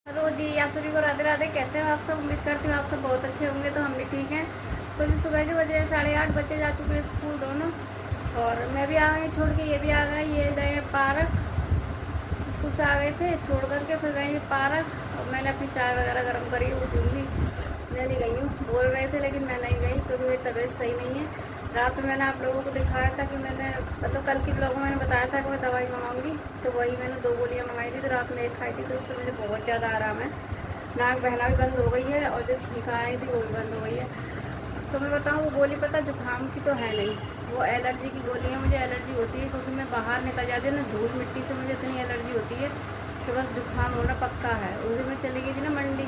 Hello जी, आप सभी को राधे राधे। कैसे हो आप सब? उम्मीद करती हूँ आप सब बहुत अच्छे होंगे। तो हम भी ठीक हैं। तो जी सुबह के बजे 8:30 बच्चे जा चुके हैं स्कूल दोनों, और मैं भी आ गई छोड़ के, ये भी आ गए। ये गए पार्क, स्कूल से आ गए थे छोड़ करके, फिर गए पार्क। और मैंने अपनी चाय वगैरह गर्म करी, वो पीऊँगी। मैं नहीं गई हूँ, बोल रहे थे लेकिन मैं नहीं गई क्योंकि मेरी तबीयत सही नहीं है। रात में मैंने आप लोगों को दिखाया था कि मैंने मतलब कल की ब्लॉग में मैंने बताया था कि मैं दवाई मंगाऊंगी, तो वही मैंने 2 गोलियाँ मंगाई थी। तो रात में 1 खाई थी, तो उससे मुझे बहुत ज़्यादा आराम है। नाक बहना भी बंद हो गई है, और जो छींक आ रही थी वो भी बंद हो गई है। तो मैं बताऊँ, वो गोली पता जुकाम की तो है नहीं, वो एलर्जी की गोली है। मुझे एलर्जी होती है क्योंकि मैं बाहर निकल जाती हूँ ना, धूल मिट्टी से मुझे इतनी एलर्जी होती है कि बस जुकाम होना पक्का है। उस दिन मैं चली गई थी ना मंडी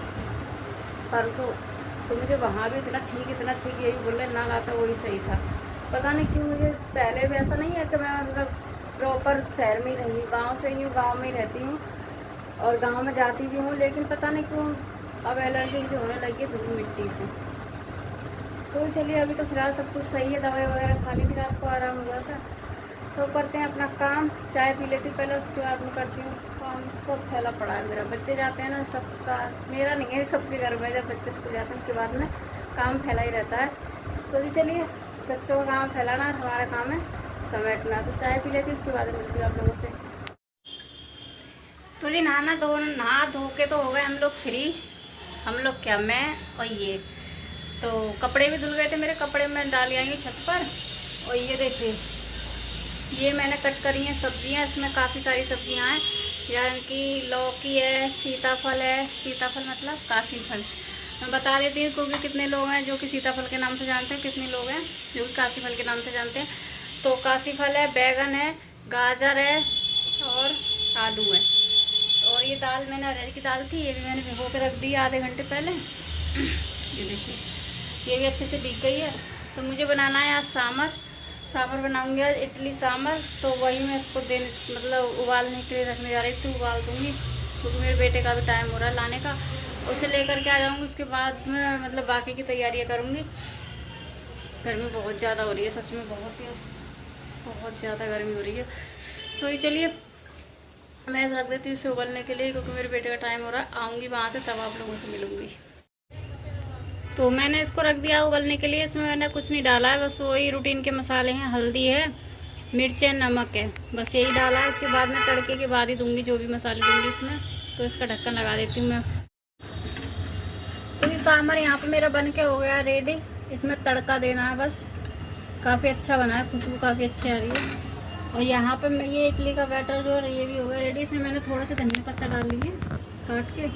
परसों, तो मुझे वहाँ भी इतना छींक यही बोल रहे ना लाता, वही सही था। पता नहीं क्यों, मुझे पहले भी ऐसा नहीं है कि मैं मतलब प्रॉपर शहर में ही रही हूँ, गाँव से ही हूँ, गाँव में ही रहती हूँ और गांव में जाती भी हूँ, लेकिन पता नहीं क्यों अब एलर्जी मुझे होने लगी है धूल मिट्टी से। तो चलिए, अभी तो फिलहाल सब कुछ सही है। दवाई वगैरह खा ली थी, रात को आराम हुआ था। तो करते हैं अपना काम, चाय पी लेती पहले, उसके बाद में करती हूँ काम। सब फैला पड़ा है मेरा, बच्चे जाते हैं ना सबका, मेरा नहीं है, सबके घर में जब बच्चे स्कूल जाते हैं उसके बाद में काम फैला ही रहता है। तो जी चलिए, बच्चों का काम फैलाना, हमारा काम है समेटना। तो चाय पी लेती, उसके बाद मिलती हूँ आप लोगों से। तो जी नहा धो के तो हो गए हम लोग फ्री। हम लोग क्या, मैं और ये। तो कपड़े भी धुल गए थे मेरे, कपड़े मैं डाल आई हूँ छत पर। और ये देखिए, ये मैंने कट करी हैं सब्जियां। इसमें काफ़ी सारी सब्जियां हैं, यानी कि लौकी है, सीताफल है, सीताफल मतलब काशी फल। मैं बता देती हूँ क्योंकि कितने लोग हैं जो कि सीताफल के नाम से जानते हैं, कितने लोग हैं जो कि काशी फल के नाम से जानते हैं। तो काशी फल है, बैगन है, गाजर है और आलू है। और ये दाल मैंने अरहर की दाल थी, ये भी मैंने भिगो के रख दी आधे घंटे पहले। ये देखिए, ये भी अच्छे से भीग गई है। तो मुझे बनाना है आज सांभर बनाऊंगी आज, इडली सांभर। तो वही मैं इसको मतलब उबालने के लिए रखने जा रही थी, उबाल दूंगी क्योंकि मेरे बेटे का भी टाइम हो रहा है लाने का। उसे लेकर के आ जाऊंगी, उसके बाद में मतलब बाकी की तैयारियां करूंगी। गर्मी बहुत ज़्यादा हो रही है, सच में बहुत ज़्यादा गर्मी हो रही है। तो ये चलिए, मैं रख देती हूँ इसे उबलने के लिए क्योंकि मेरे बेटे का टाइम हो रहा है। आऊँगी वहाँ से तब आप लोगों से मिलूँगी। तो मैंने इसको रख दिया उबलने के लिए। इसमें मैंने कुछ नहीं डाला है, बस वही रूटीन के मसाले हैं, हल्दी है, मिर्च है, नमक है, बस यही डाला है। उसके बाद में तड़के के बाद ही दूंगी जो भी मसाले दूंगी इसमें। तो इसका ढक्कन लगा देती हूँ मैं। तो ये सांभर यहाँ पे मेरा बन के हो गया रेडी। इसमें तड़का देना है बस। काफ़ी अच्छा बना है, खुशबू काफ़ी अच्छी आ रही है। और यहाँ पे मैं ये इडली का बैटर जो है ये भी हो गया रेडी। इसमें मैंने थोड़ा सा धनिया पत्ता डाल लिए काट के।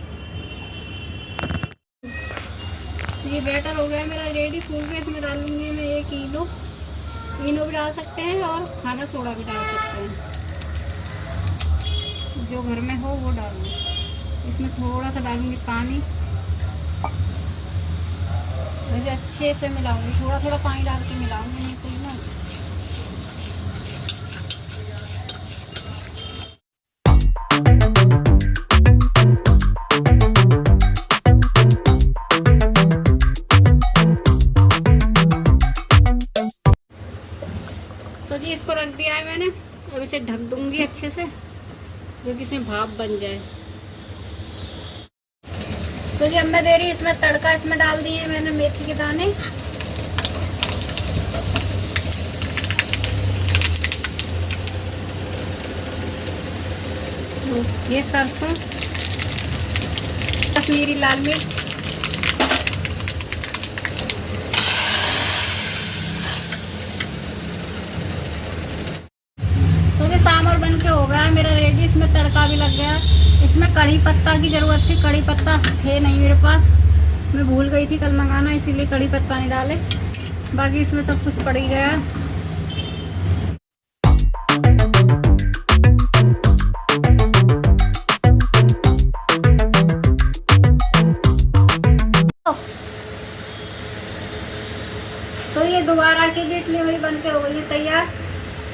तो ये बैटर हो गया मेरा रेडी फूल के। इसमें डाल लूँगी मैं 1 किलो, इनो भी डाल सकते हैं और खाना सोडा भी डाल सकते हैं, जो घर में हो वो डाल लूँ। इसमें थोड़ा सा डालूँगी पानी, वैसे अच्छे से मिलाऊँगी, थोड़ा थोड़ा पानी डाल के मिलाऊँगी, नहीं तो ना। तो जी इसको रख दिया है मैंने, अब इसे ढक दूंगी अच्छे से, जो कि इसमें भाप बन जाए। तो जी अब मैं दे रही हूँ इसमें तड़का। इसमें डाल दिए मैंने मेथी के दाने, ये सरसों, कश्मीरी लाल मिर्च, तो ये सांभर बन के हो गया मेरा रेडी। इसमें तड़का भी लग गया। इसमें कड़ी पत्ता की ज़रूरत थी, कड़ी पत्ता थे नहीं मेरे पास, मैं भूल गई थी कल मंगाना, इसीलिए कड़ी पत्ता नहीं डाले। बाकी इसमें सब कुछ पड़ ही गया। तो ये दोबारा की इडली मेरी बन के हो गई है तैयार।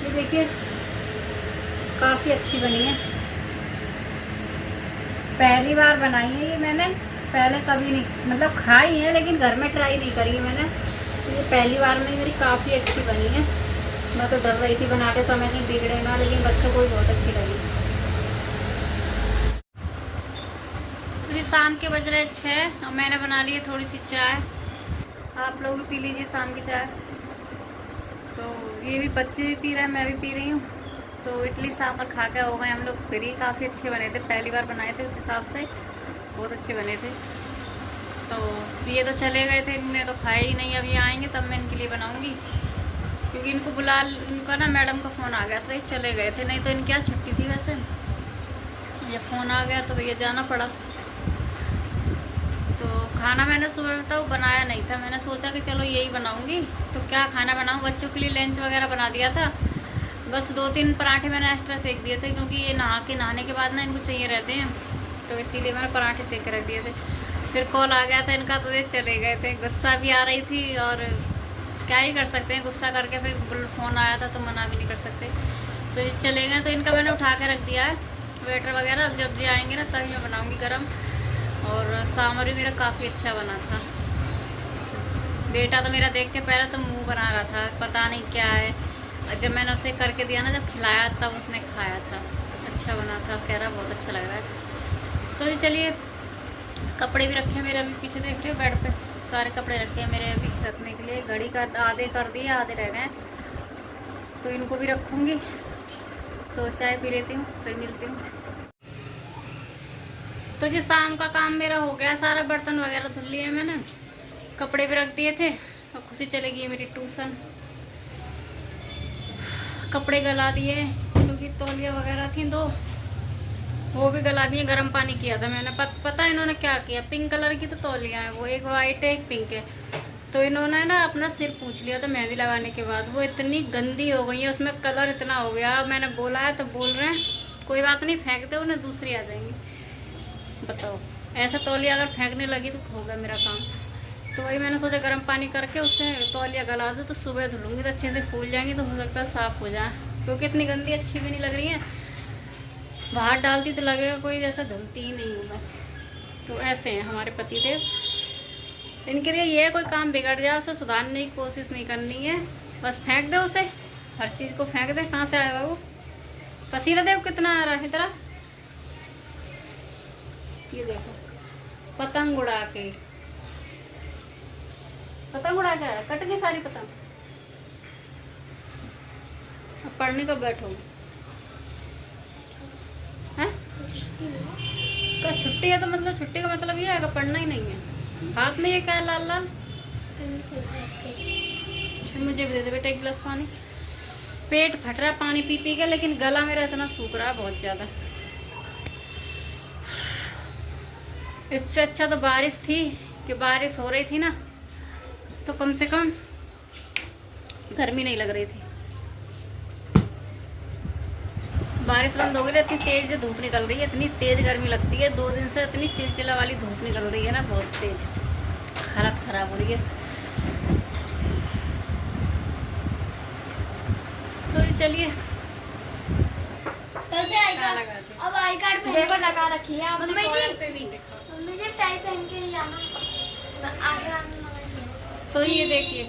ये देखिए, काफ़ी अच्छी बनी है। पहली बार बनाई है ये मैंने, पहले कभी नहीं मतलब खाई है लेकिन घर में ट्राई नहीं करी है मैंने। तो ये पहली बार में मेरी काफ़ी अच्छी बनी है। मैं तो डर रही थी बनाते समय नहीं बिगड़े ना, लेकिन बच्चों को भी बहुत अच्छी लगी। जी शाम के बज रहे 6 और मैंने बना ली है थोड़ी सी चाय। आप लोग भी पी लीजिए शाम की चाय। तो ये भी बच्चे भी पी रहे हैं, मैं भी पी रही हूँ। तो इडली सांभर खा के हो गए हम लोग फ्री। काफ़ी अच्छे बने थे, पहली बार बनाए थे, उस हिसाब से बहुत अच्छे बने थे। तो ये तो चले गए थे, इनने तो खाए ही नहीं। अब ये आएंगे तब मैं इनके लिए बनाऊँगी, क्योंकि इनका ना मैडम का फ़ोन आ गया था, ये चले गए थे। नहीं तो इनकी आज छुट्टी थी वैसे, जब फ़ोन आ गया तो भैया जाना पड़ा। तो खाना मैंने सुबह तो बनाया नहीं था, मैंने सोचा कि चलो यही बनाऊंगी। तो क्या खाना बनाऊं, बच्चों के लिए लंच वगैरह बना दिया था। बस 2-3 पराठे मैंने एक्स्ट्रा सेक दिए थे, क्योंकि ये नहाने के बाद ना इनको चाहिए रहते हैं, तो इसीलिए मैंने पराठे सेक के रख दिए थे। फिर कॉल आ गया था इनका, तो ये चले गए थे। गुस्सा भी आ रही थी, और क्या ही कर सकते हैं, गुस्सा करके फिर फ़ोन आया था तो मना भी नहीं कर सकते। तो ये चले गए, तो इनका मैंने उठा के रख दिया है वेटर वगैरह। अब जब ये आएंगे ना तभी मैं बनाऊँगी गरम। और सांभर भी मेरा काफ़ी अच्छा बना था। बेटा तो मेरा देख के पहले तो मुंह बना रहा था, पता नहीं क्या है। और जब मैंने उसे करके दिया ना, जब खिलाया तब उसने खाया था, अच्छा बना था, कह रहा बहुत अच्छा लग रहा है। तो ये चलिए, कपड़े भी रखे मेरे अभी पीछे देख रहे हो बेड पे, सारे कपड़े रखे हैं मेरे अभी रखने के लिए। घड़ी का आधे कर दिए, आधे रह गए, तो इनको भी रखूँगी। तो चाय पी लेती हूँ, फिर मिलती हूँ। तो जी शाम का काम मेरा हो गया सारा, बर्तन वगैरह धुल लिए मैंने, कपड़े भी रख दिए थे। और खुशी चले गई मेरी ट्यूशन। कपड़े गला दिए, क्योंकि तौलिया वगैरह थी 2, वो भी गला दिए। गर्म पानी किया था मैंने। पता इन्होंने क्या किया, पिंक कलर की तो तौलिया है, वो एक वाइट है एक पिंक है। तो इन्होंने ना अपना सिर पूछ लिया था मेहंदी लगाने के बाद। वो इतनी गंदी हो गई है, उसमें कलर इतना हो गया। मैंने बोला है तो बोल रहे हैं कोई बात नहीं, फेंक दो, उन्हें दूसरी आ जाएंगी। बताओ, ऐसा तौलिया अगर फेंकने लगी तो होगा मेरा काम। तो वही मैंने सोचा गर्म पानी करके उससे तौलिया गला दो, तो सुबह धुलूँगी तो अच्छे से फूल जाएंगी, तो हो सकता है साफ़ हो जाए। क्योंकि इतनी गंदी अच्छी भी नहीं लग रही है, बाहर डालती तो लगेगा कोई जैसा धुलती ही नहीं हूँ मैं। तो ऐसे हैं हमारे पतिदेव, इनके लिए ये कोई काम बिगड़ जाए उसे सुधारने की कोशिश नहीं करनी है, बस फेंक दे उसे, हर चीज़ को फेंक दे। कहाँ से आएगा वो पसीना, देखो कितना आ रहा है इतना। ये देखो पतंग उड़ा के कट गई सारी पतंग। अब पढ़ने कब बैठो हैं? क्या छुट्टी है तो मतलब छुट्टी का मतलब ये है पढ़ना ही नहीं है। हाथ में ये क्या है लाल लाल? मुझे भी दे दे बेटा एक गिलास पानी। पेट फट रहा है पानी पी पी के, लेकिन गला मेरा इतना सूख रहा है बहुत ज़्यादा। इससे अच्छा तो बारिश थी, कि बारिश हो रही थी ना, तो कम से कम गर्मी नहीं लग रही थी। बारिश बंद हो गई, इतनी तेज धूप निकल रही है, इतनी तेज गर्मी लगती है। 2 दिन से इतनी चिलचिला वाली धूप निकल रही है ना, बहुत तेज, हालत खराब हो रही है। तो चलिए अब आई कार्ड पहन लगा रखी है मम्मी जी टाई पहन के नहीं आना। तो ये देखिए,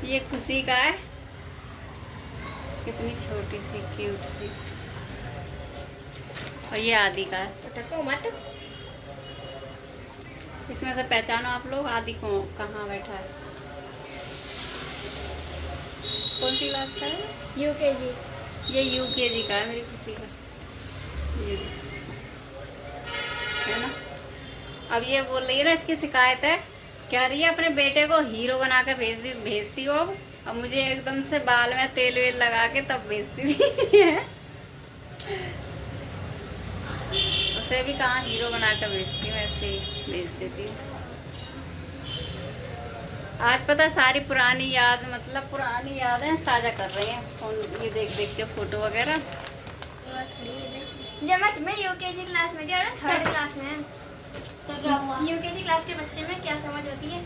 ये खुशी का है, कितनी छोटी सी क्यूट सी। और ये आदि का है। मत इसमें से पहचानो आप लोग आदि को, कहाँ बैठा है, कौन सी क्लास का है? यूकेजी। ये यूकेजी का है मेरी खुशी का, ये है ना। अब ये बोल रही है ना, इसकी शिकायत है, कह रही है अपने बेटे को हीरो बना के भेजती हो। अब मुझे एकदम से बाल में तेल वेल लगा के तब भेजती थी। उसे भी कहाँ हीरो बना के भेजती हूँ, ऐसे ही भेज देती हूँ। आज पता है सारी पुरानी याद, मतलब पुरानी यादें ताज़ा कर रही हैं फोन, ये देख देख के फोटो वगैरह। जब मैं यूकेजी क्लास में थी और 3rd क्लास में, तो क्या हुआ? यूकेजी क्लास के बच्चे में क्या समझ होती है?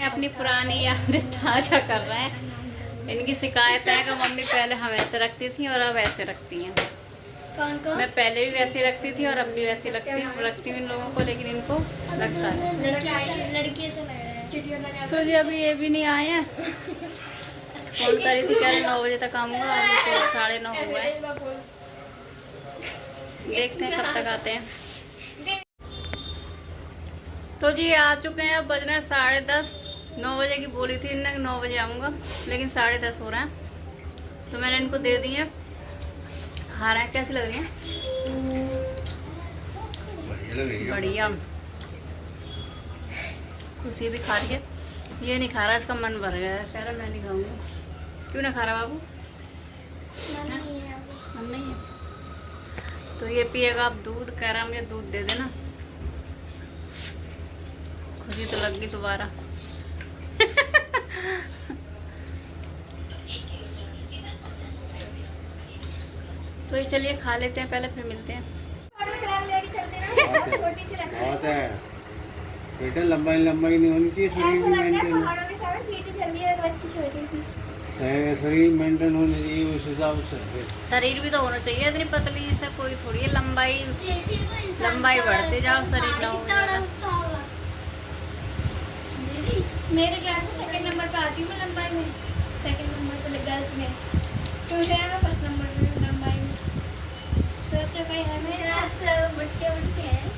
अपनी पुरानी यादें ताज़ा कर रहे हैं। इनकी शिकायत है कि मम्मी पहले हम ऐसे रखती थी और अब ऐसे रखती हैं। कौन कौन? मैं पहले भी वैसे रखती थी और अब भी वैसे रखती हूँ इन लोगों को, लेकिन इनको लगता है लड़की से लग रहा है। तो जी अभी ये भी नहीं आए हैं। फोन करी थी, कह रहे 9 बजे तक आऊँगा, 9:30 हो गए। देखते हैं कब तक आते हैं। तो जी आ चुके हैं, अब बज रहे हैं 10:30। 9 बजे की बोली थी इन्हें 9 बजे आऊँगा, लेकिन 10:30 हो रहा है। तो मैंने इनको दे दी है, खा रहे हैं। कैसी लग रही है? बढ़िया। खुशी भी खा रही है, ये नहीं खा रहा, इसका मन भर गया है, कह रहा मैं नहीं खाऊंगा। क्यों ना खा रहा बाबू? मन नहीं है तो ये पिएगा अब दूध, कह रहा मुझे दूध दे देना। खुशी तो लग गई दोबारा। तो ये चलिए खा लेते हैं पहले, फिर मिलते हैं। बेटा लंबाई नहीं होनी चाहिए, शरीर भी मेंटेन, शरीर मेंटेन होनी चाहिए उस हिसाब से। शरीर भी तो होना चाहिए, इतनी पतली से कोई थोड़ी है। लंबाई बढ़ते जाओ, शरीर ना हो जाएगा। मेरे क्लास में सेकंड नंबर पे आती हूँ मैं लंबाई में, सेकंड नंबर पे गर्ल्स में। ट्यूशन में फर्स्ट नंबर पे लंबाई में। सोचो कहीं है मेरे बुट्टे हैं।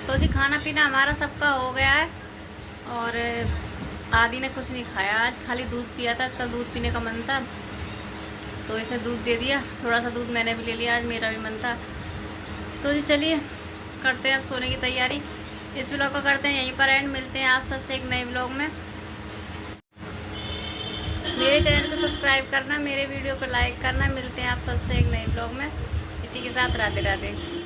तो जी खाना पीना हमारा सबका हो गया है, और आदि ने कुछ नहीं खाया आज, खाली दूध पिया था। इसका दूध पीने का मन था तो इसे दूध दे दिया। थोड़ा सा दूध मैंने भी ले लिया, आज मेरा भी मन था। तो जी चलिए करते हैं अब सोने की तैयारी। इस व्लॉग को करते हैं यहीं पर एंड। मिलते हैं आप सबसे एक नए व्लॉग में। मेरे चैनल को सब्सक्राइब करना, मेरे वीडियो को लाइक करना। मिलते हैं आप सबसे एक नए व्लॉग में। इसी के साथ राधे राधे।